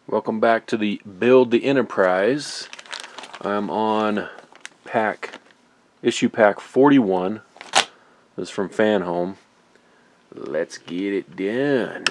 Welcome back to the Build the Enterprise. I'm on issue pack 41. This is from Fanhome. Let's get it done.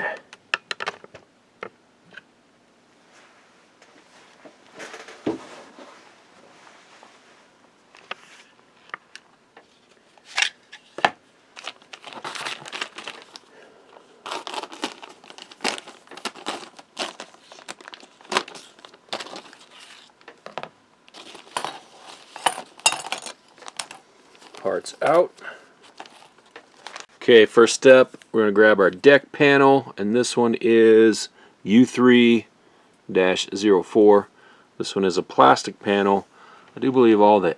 Parts out. Okay, first step, we're going to grab our deck panel, and this one is U3-04. This one is a plastic panel. I do believe all the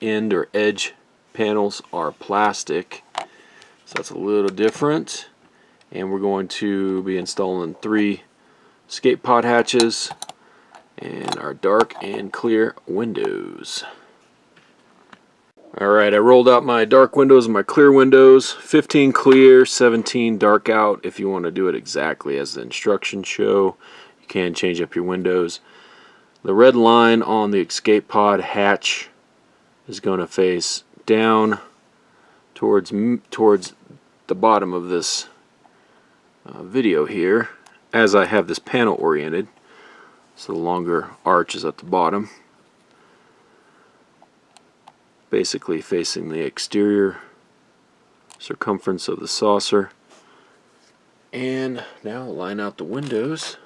end or edge panels are plastic, so that's a little different. And we're going to be installing 3 escape pod hatches and our dark and clear windows. Alright, I rolled out my dark windows and my clear windows. 15 clear, 17 dark out. If you want to do it exactly as the instructions show, you can change up your windows. The red line on the escape pod hatch is going to face down towards the bottom of this video here, as I have this panel oriented. So the longer arch is at the bottom, basically facing the exterior circumference of the saucer. And now line out the windows.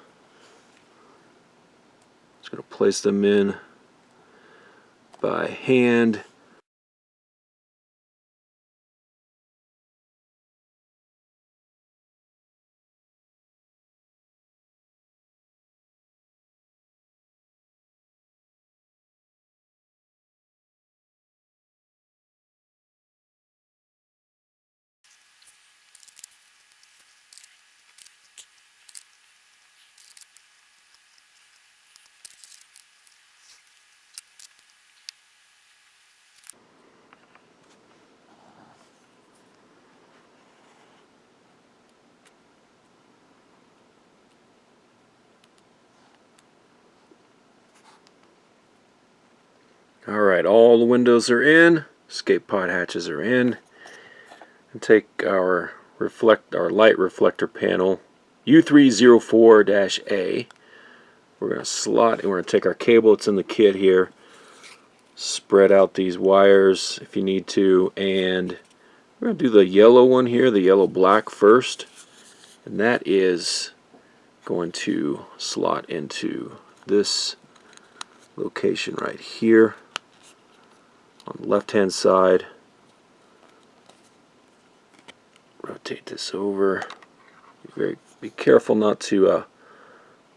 Just going to place them in by hand. Alright, all the windows are in, escape pod hatches are in. And take our light reflector panel U3-04-A. We're going to slot, and we're going to take our cable that's in the kit here, spread out these wires if you need to, and we're going to do the yellow one here, the yellow-black first, and that is going to slot into this location right here on the left-hand side. Rotate this over. Be careful not to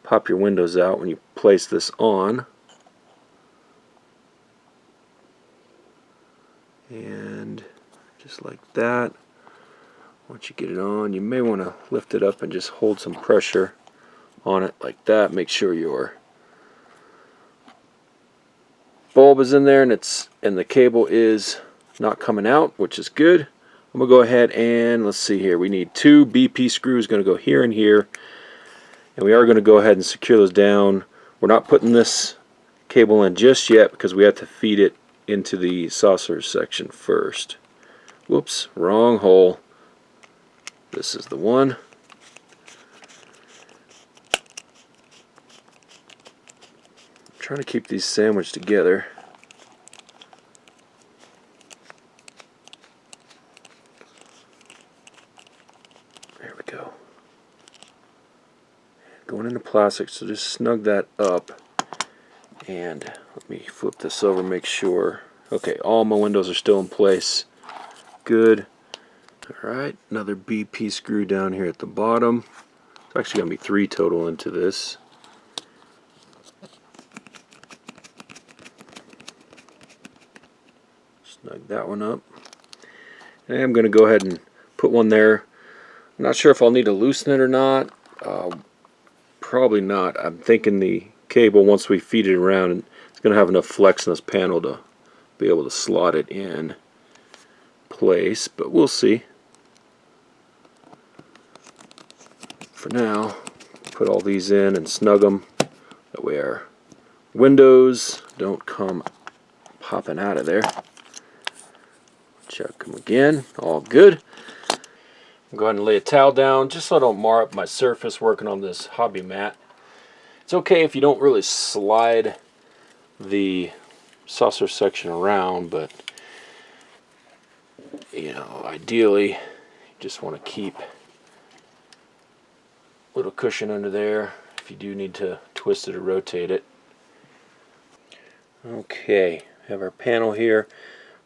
pop your windows out when you place this on. And just like that. Once you get it on, you may want to lift it up and just hold some pressure on it like that. Make sure your bulb is in there and the cable is not coming out, which is good. I'm going to go ahead and let's see here. We need 2 BP screws going to go here and here. And we are going to go ahead and secure those down. We're not putting this cable in just yet because we have to feed it into the saucer section first. Whoops, wrong hole. This is the one. I'm trying to keep these sandwiched together. Going into plastic, so just snug that up. And let me flip this over, make sure. Okay, all my windows are still in place. Good. Alright, another BP screw down here at the bottom. It's actually going to be 3 total into this. Snug that one up. And I'm going to go ahead and put one there. I'm not sure if I'll need to loosen it or not. Probably not. I'm thinking the cable, once we feed it around, it's going to have enough flex in this panel to be able to slot it in place, but we'll see. For now, put all these in and snug them. That way our windows don't come popping out of there. Check them again. All good. I'll go ahead and lay a towel down just so I don't mar up my surface working on this hobby mat. It's okay if you don't really slide the saucer section around, but you know, ideally you just want to keep a little cushion under there if you do need to twist it or rotate it. Okay, have our panel here.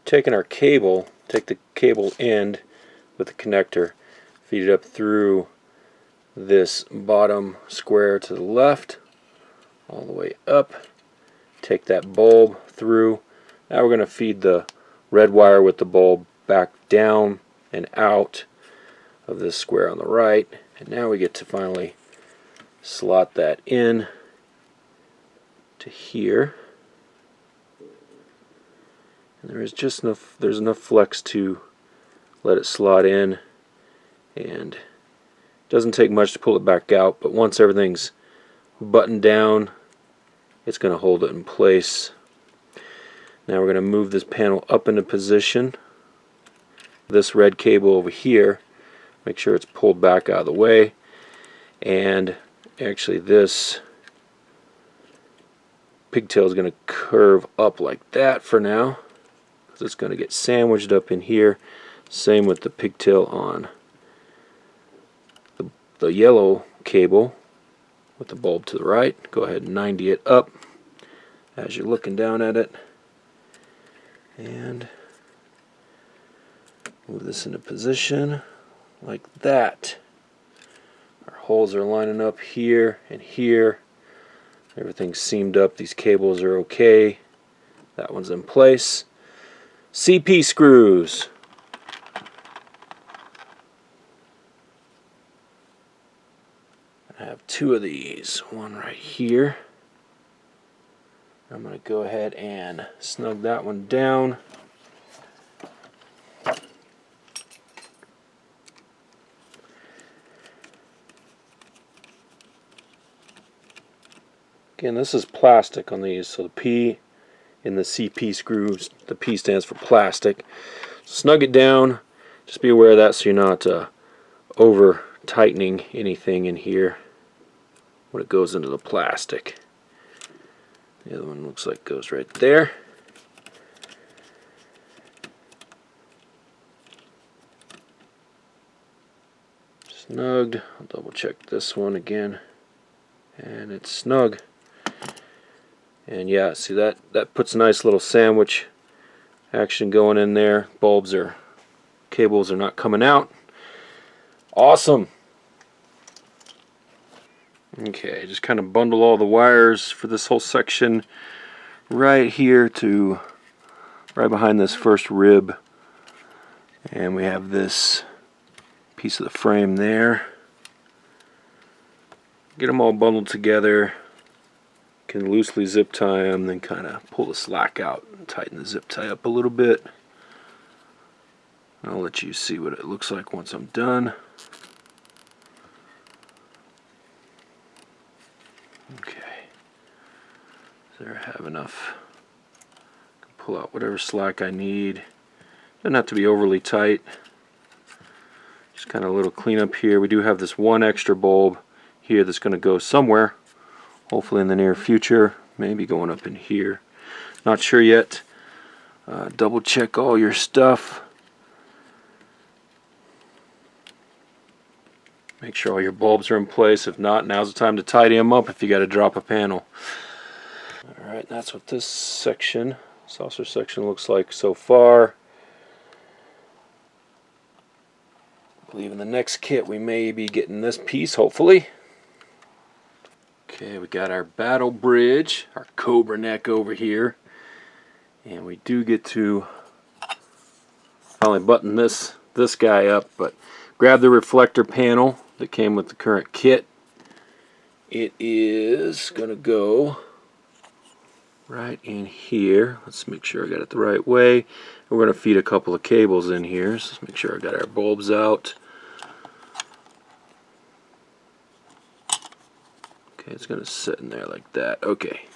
Taking our cable, take the cable end with the connector, feed it up through this bottom square to the left, all the way up. Take that bulb through. Now we're going to feed the red wire with the bulb back down and out of this square on the right. And now we get to finally slot that in to here. And there's enough flex to let it slot in, and it doesn't take much to pull it back out, but once everything's buttoned down, it's going to hold it in place. Now we're going to move this panel up into position. This red cable over here, make sure it's pulled back out of the way, and actually this pigtail is going to curve up like that for now, because it's going to get sandwiched up in here. Same with the pigtail on the yellow cable with the bulb to the right. Go ahead and 90 it up as you're looking down at it, and move this into position like that. Our holes are lining up here and here. Everything's seamed up. These cables are okay. That one's in place. CP screws. I have two of these. One right here. I'm going to go ahead and snug that one down. Again, this is plastic on these, so the P in the CP screws, the P stands for plastic. Snug it down. Just be aware of that so you're not over tightening anything in here when it goes into the plastic. The other one looks like it goes right there. Snugged. I'll double check this one again, and it's snug. And yeah, see that puts a nice little sandwich action going in there. Cables are not coming out. Awesome. Okay, just kind of bundle all the wires for this whole section right here to right behind this first rib, and we have this piece of the frame there. Get them all bundled together. Can loosely zip tie them, then kind of pull the slack out and tighten the zip tie up a little bit. I'll let you see what it looks like once I'm done. Okay, there I have enough. I can pull out whatever slack I need. Doesn't have to be overly tight. Just kind of a little cleanup here. We do have this one extra bulb here that's going to go somewhere, hopefully in the near future, maybe going up in here. Not sure yet. Double check all your stuff. Make sure all your bulbs are in place. If not, now's the time to tidy them up if you got to drop a panel. Alright, that's what this section, saucer section, looks like so far. I believe in the next kit we may be getting this piece, hopefully. Okay, we got our battle bridge, our Cobra neck over here. And we do get to finally button this guy up, but grab the reflector panel that came with the current kit. It is going to go right in here. Let's make sure I got it the right way. We're going to feed a couple of cables in here, so let's make sure I got our bulbs out. Okay, it's going to sit in there like that. Okay,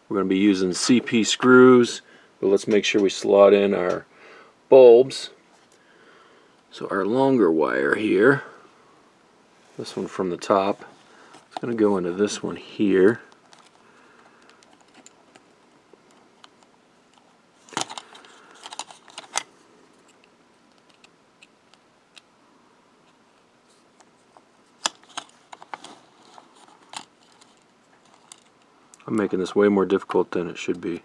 we're going to be using CP screws, but let's make sure we slot in our bulbs. So our longer wire here, this one from the top, it's going to go into this one here. I'm making this way more difficult than it should be.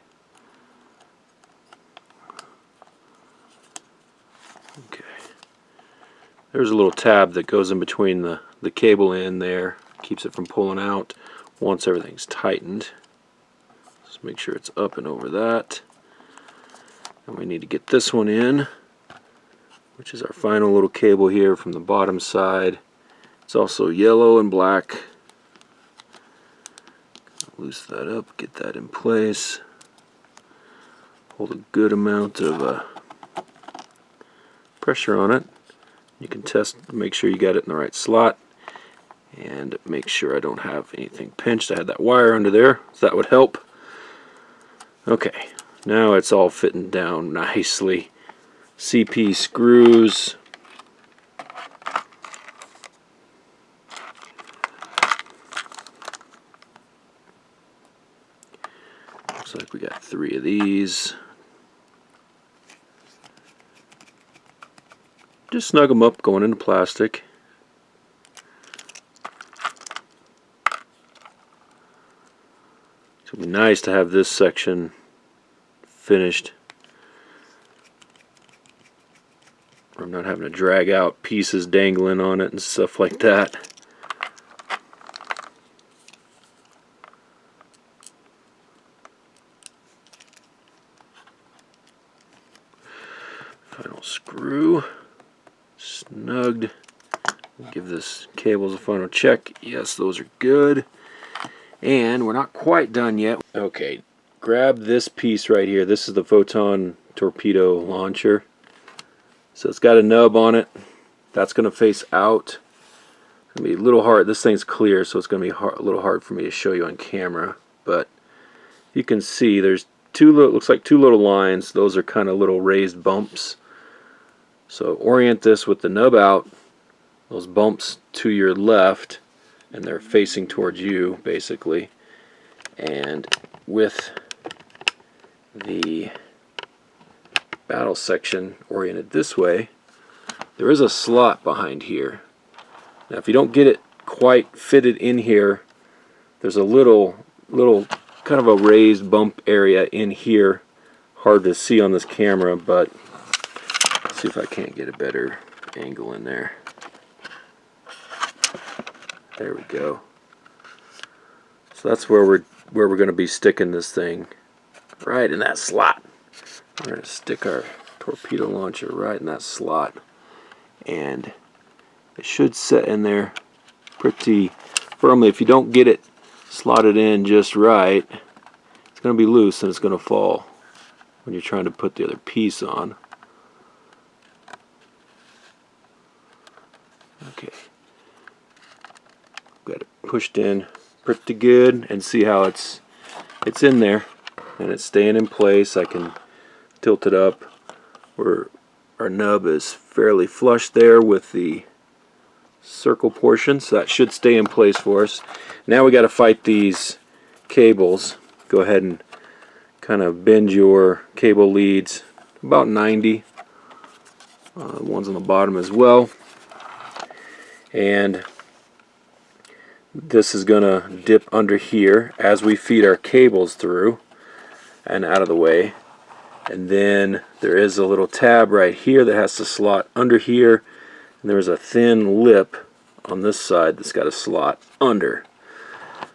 Okay. There's a little tab that goes in between the cable end there. Keeps it from pulling out once everything's tightened. Just make sure it's up and over that. And we need to get this one in, which is our final little cable here from the bottom side. It's also yellow and black. Loose that up, get that in place. Hold a good amount of pressure on it. You can test, make sure you got it in the right slot, and make sure I don't have anything pinched. I had that wire under there, so that would help. Okay, now it's all fitting down nicely. CP screws. Looks like we got 3 of these. Just snug them up going into plastic. It's going to be nice to have this section finished. I'm not having to drag out pieces dangling on it and stuff like that. Final screw. Snugged. Give this cables a final check. Yes, those are good. And we're not quite done yet. Okay, grab this piece right here. This is the photon torpedo launcher. So it's got a nub on it. That's going to face out. It's going to be a little hard. This thing's clear, so it's going to be a little hard for me to show you on camera. But you can see there's looks like 2 little lines. Those are kind of little raised bumps. So orient this with the nub out, those bumps to your left, and they're facing towards you basically. And with the battle section oriented this way, there is a slot behind here. Now if you don't get it quite fitted in here, there's a little kind of a raised bump area in here. Hard to see on this camera, but see if I can't get a better angle in there. There we go. So that's where we're going to be sticking this thing, right in that slot. We're going to stick our torpedo launcher right in that slot, and it should set in there pretty firmly. If you don't get it slotted in just right, it's going to be loose and it's going to fall when you're trying to put the other piece on. Okay, got it pushed in pretty good, and see how it's in there and it's staying in place. I can tilt it up where our nub is fairly flush there with the circle portion, so that should stay in place for us. Now we got to fight these cables. Go ahead and kind of bend your cable leads about 90. The ones on the bottom as well. And this is going to dip under here as we feed our cables through and out of the way. And then there is a little tab right here that has to slot under here, and there's a thin lip on this side that's got a slot under.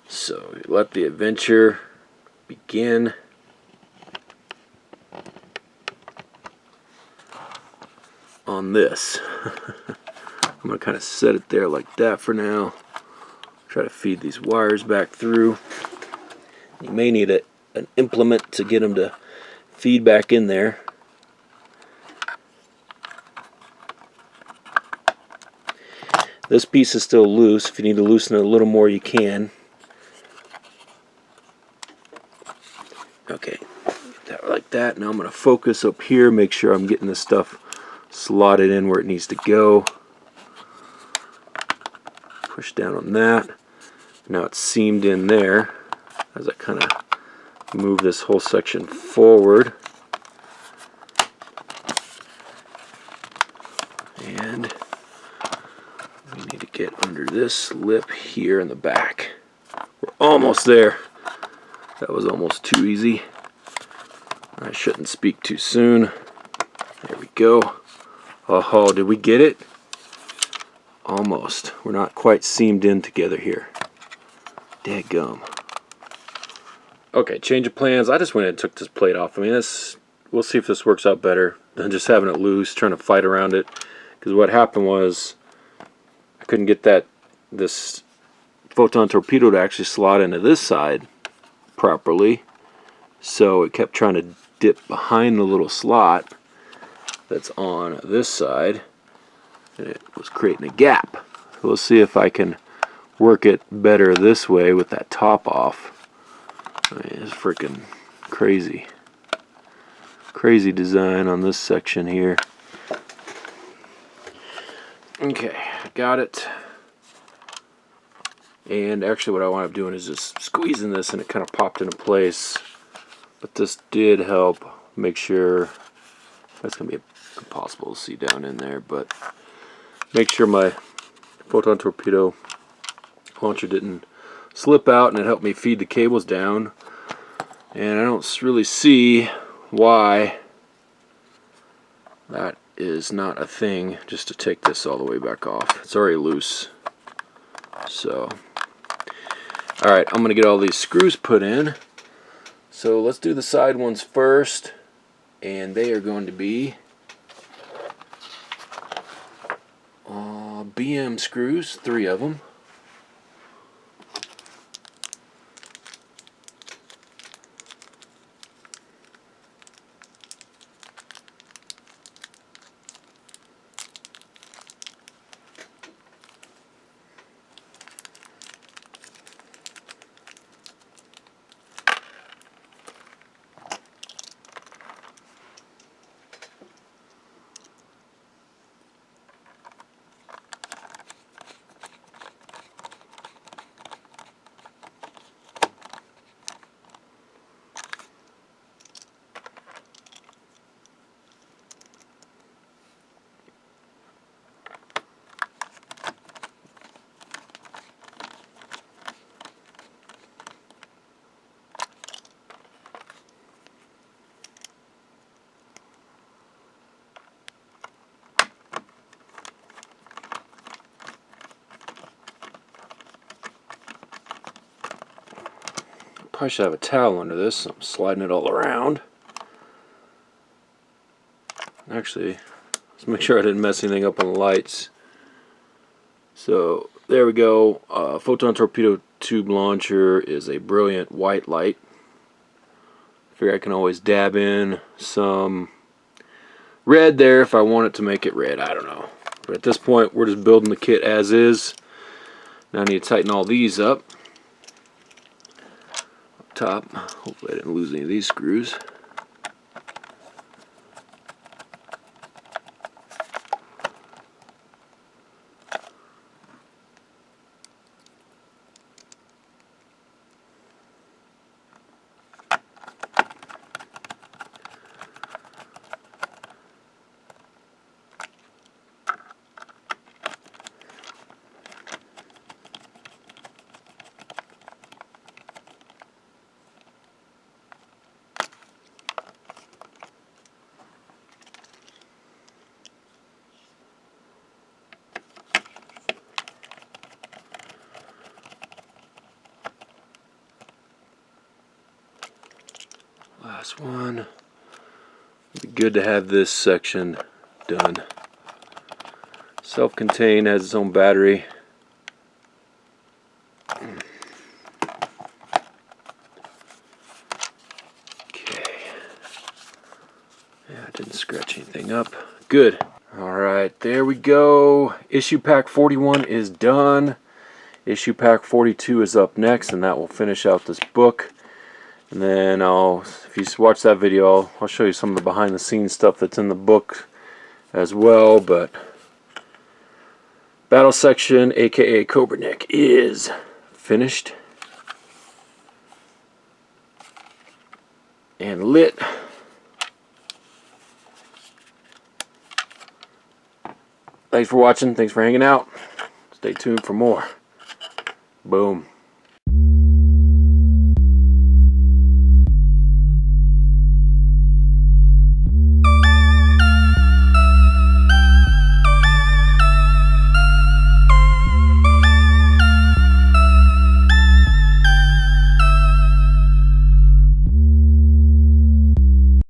So let the adventure begin. On this. I'm going to kind of set it there like that for now. Try to feed these wires back through. You may need an implement to get them to feed back in there. This piece is still loose. If you need to loosen it a little more, you can. Okay, get that like that. Now I'm going to focus up here, make sure I'm getting this stuff slotted in where it needs to go. Push down on that. Now it's seamed in there as I kind of move this whole section forward. And we need to get under this lip here in the back. We're almost there. That was almost too easy. I shouldn't speak too soon. There we go. Oh, did we get it? Almost. We're not quite seamed in together here. Dadgum. Okay, change of plans. I just went and took this plate off. I mean, we'll see if this works out better than just having it loose, trying to fight around it. Because what happened was I couldn't get this photon torpedo to actually slot into this side properly. So it kept trying to dip behind the little slot that's on this side. And it was creating a gap. We'll see if I can work it better this way with that top off. I mean, it's freaking crazy. Crazy design on this section here. Okay, got it. And actually what I wound up doing is just squeezing this and it kind of popped into place. But this did help make sure, that's going to be impossible to see down in there, but make sure my photon torpedo launcher didn't slip out, and it helped me feed the cables down. And I don't really see why that is not a thing, just to take this all the way back off. It's already loose. So, alright, I'm going to get all these screws put in. So let's do the side ones first, and they are going to be BM screws, 3 of them. I should have a towel under this, so I'm sliding it all around. Actually, let's make sure I didn't mess anything up on the lights. So there we go. Photon torpedo tube launcher is a brilliant white light. I figure I can always dab in some red there if I want it to make it red. I don't know. But at this point, we're just building the kit as is. Now I need to tighten all these up. Top. Hopefully I didn't lose any of these screws. Last one. It'd be good to have this section done. Self-contained, has its own battery. Okay. Yeah, I didn't scratch anything up. Good. Alright, there we go. Issue pack 41 is done. Issue pack 42 is up next, and that will finish out this book. And then if you watch that video, I'll show you some of the behind the scenes stuff that's in the book as well. But battle section, aka Cobra Neck, is finished and lit. Thanks for watching. Thanks for hanging out. Stay tuned for more. Boom.